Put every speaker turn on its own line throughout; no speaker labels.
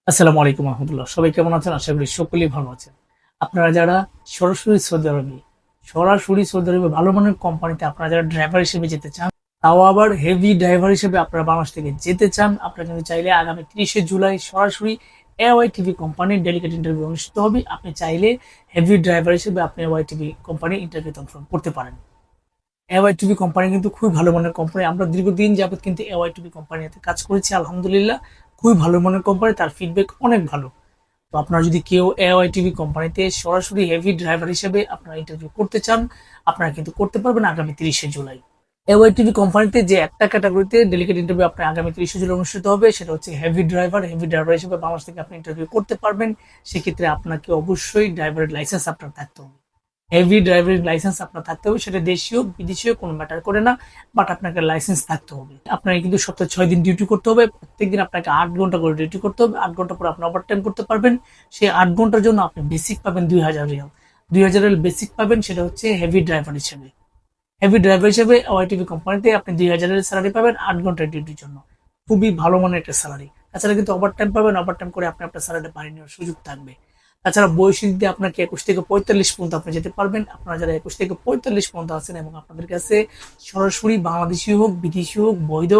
আসসালামু আলাইকুম রহমতুল্লাহ। সবাই কেমন আছেন? আশা করি সকলেই ভালো আছেন। আপনারা যারা সরাসরি সৌদি আরবে ভালো মানের কোম্পানিতে আপনারা যারা ড্রাইভার হিসেবে যেতে চান, তাও আবার হেভি ড্রাইভার হিসেবে আপনারা বাংলাদেশ থেকে যেতে চান, আপনারা কিন্তু চাইলে আগামী 30শে জুলাই সরাসরি এওয়াইটিভি কোম্পানির ডেলিগেট ইন্টারভিউ অনুষ্ঠিত হবে। আপনি চাইলে হেভি ড্রাইভার হিসেবে আপনি এওয়াইটিভি কোম্পানির ইন্টারভিউতে অংশগ্রহণ করতে পারেন। এওয়াইটিভি কোম্পানি কিন্তু খুবই ভালো মানের কোম্পানি। আমরা দীর্ঘদিন যাবত কিন্তু এওয়াইটিভি কোম্পানিতে কাজ করেছি, আলহামদুলিল্লাহ খুবই ভালো মানের কোম্পানি, তার ফিডব্যাক অনেক ভালো। তো আপনারা যদি কেউ এওয়াইটিভি কোম্পানিতে সরাসরি হেভি ড্রাইভার হিসেবে আপনারা ইন্টারভিউ করতে চান, আপনারা কিন্তু করতে পারবেন আগামী 30শে জুলাই। এওয়াইটিভি কোম্পানিতে যে একটা ক্যাটাগরিতে ডেলিগেট ইন্টারভিউ আপনার আগামী 30শে জুলাই অনুষ্ঠিত হবে, সেটা হচ্ছে হেভি ড্রাইভার হিসেবে বাংলাদেশ থেকে আপনি ইন্টারভিউ করতে পারবেন। সেক্ষেত্রে আপনাকে অবশ্যই ড্রাইভারের লাইসেন্স আপনার থাকতে হবে। হেভি ড্রাইভিং লাইসেন্স আপনার থাকতে হবে, সেটা দেশীয় বিদেশীয় কোনো ম্যাটার করে না, বাট আপনাকে লাইসেন্স থাকতে হবে। আপনাকে কিন্তু সপ্তাহে 6 দিন ডিউটি করতে হবে, প্রত্যেকদিন আপনাকে 8 ঘন্টা করে ডিউটি করতে হবে। 8 ঘন্টা পরে আপনি ওভার টাইম করতে পারবেন। সেই 8 ঘন্টার জন্য আপনি বেসিক পাবেন 2000 রিয়াল। 2000 রিয়াল বেসিক পাবেন, সেটা হচ্ছে হেভি ড্রাইভার হিসেবে। হেভি ড্রাইভার হিসেবে ওয়াইটিভি কোম্পানিতে আপনি 2000 এর স্যালারি পাবেন 8 ঘন্টার ডিউটির জন্য। খুবই ভালো মানের একটা স্যালারি। তাছাড়া কিন্তু ওভার টাইম পাবেন, ওভার টাইম করে আপনি আপনার স্যালারি বাড়িয়ে নেওয়ার সুযোগ থাকবে। তাছাড়া বয়সী দিক দিয়ে আপনাকে 21 থেকে 45 পর্যন্ত আপনি যেতে পারবেন। আপনারা যারা 21 থেকে 45 পর্যন্ত আছেন এবং আপনাদের কাছে সরাসরি বাংলাদেশি হোক বিদেশি হোক বৈধ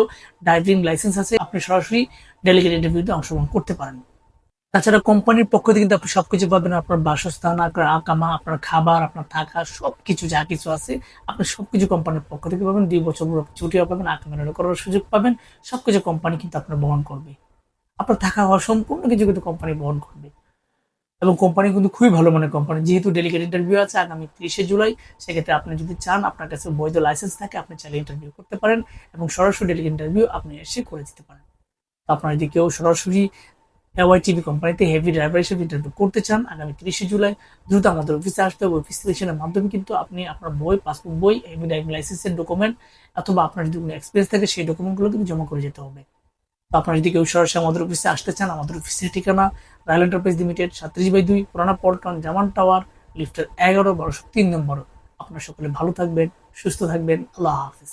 ড্রাইভিং লাইসেন্স আছে, আপনি সরাসরি ডেলিগেট ইন্টারভিউতে অংশগ্রহণ করতে পারেন। তাছাড়া কোম্পানির পক্ষ থেকে কিন্তু আপনি সবকিছু পাবেন, আপনার বাসস্থান, আপনার আকামা, আপনার খাবার, আপনার থাকা, সবকিছু যা কিছু আছে আপনি সবকিছু কোম্পানির পক্ষ থেকে পাবেন। 2 বছর ছুটিও পাবেন, আকামা করার সুযোগ পাবেন। সবকিছু কোম্পানি কিন্তু আপনার বহন করবে। আপনার থাকা হওয়া সম্পূর্ণ কিছু কিন্তু কোম্পানি বহন করবে। এবং কোম্পানি কিন্তু খুবই ভালো মানের কোম্পানি। যেহেতু ডেলিগেট ইন্টারভিউ আছে আগামী 30শে জুলাই, সেক্ষেত্রে আপনি যদি চান, আপনার কাছে বৈধ লাইসেন্স থাকে, আপনি চাইলে ইন্টারভিউ করতে পারেন এবং সরাসরি ডেলিগেট ইন্টারভিউ আপনি এসে করে দিতে পারেন। আপনারা যদি কেউ সরাসরি এওয়াইটিভি কোম্পানিতে হেভি ড্রাইভার হিসেবে ইন্টারভিউ করতে চান আগামী 30শে জুলাই, দ্রুত আমাদের অফিসে আসতে হবে। অফিস সিলেকশনের মাধ্যমে কিন্তু আপনি আপনার বই, পাসপোর্ট বই, হেভি ড্রাইভিং লাইসেন্সের ডকুমেন্ট অথবা আপনার যদি কোনো এক্সপিরিয়েন্স থাকে সেই ডকুমেন্টগুলো কিন্তু জমা করে যেতে হবে। তো আপনারা যদি কেউ সরাসরি আমাদের অফিসে আসতে চান, আমাদের অফিসের ঠিকানা রয়্যাল এন্টারপ্রাইজ লিমিটেড, 37/2 পুরানা পল্টন, জামান টাওয়ার, লিফটের 11, 1203 নম্বর। আপনারা সকলে ভালো থাকবেন, সুস্থ থাকবেন। আল্লাহ হাফিজ।